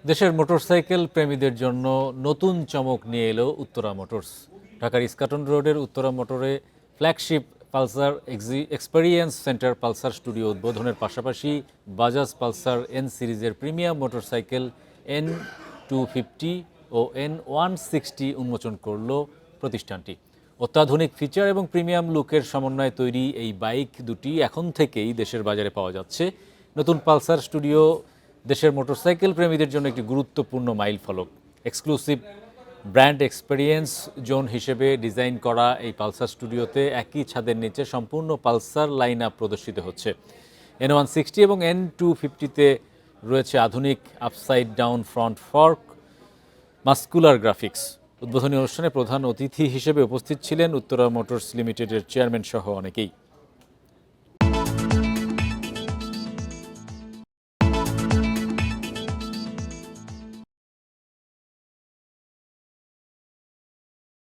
দেশের মোটরসাইকেল প্রেমীদের জন্য নতুন চমক নিয়ে এলো উত্তরা মোটরস। ঢাকার ইস্কাটন রোডের উত্তরা মোটরে flagship Pulsar experience centre Pulsar studio উদ্বোধনের পাশাপাশি বাজাজ পালসার এন সিরিজের প্রিমিয়াম মোটরসাইকেল N250 ও N160 উন্মোচন করল প্রতিষ্ঠানটি। অত্যাধুনিক ফিচার এবং প্রিমিয়াম লুকের সমন্বয়ে তৈরি এই বাইক দুটি এখন থেকেই দেশের বাজারে পাওয়া যাচ্ছে। নতুন পালসার স্টুডিও দেশের মোটরসাইকেল প্রেমীদের জন্য একটি গুরুত্বপূর্ণ মাইলফলক। এক্সক্লুসিভ ব্র্যান্ড এক্সপেরিয়েন্স জোন হিসেবে ডিজাইন করা এই পালসার স্টুডিওতে একই ছাদের নিচে সম্পূর্ণ পালসার লাইন আপ প্রদর্শিত হচ্ছে। N160 এবং N250-তে রয়েছে আধুনিক upside down front fork, muscular graphics. উদ্বোধনী অনুষ্ঠানে প্রধান অতিথি হিসেবে উপস্থিত ছিলেন উত্তরা মোটরস লিমিটেডের চেয়ারম্যান সহ অনেকেই।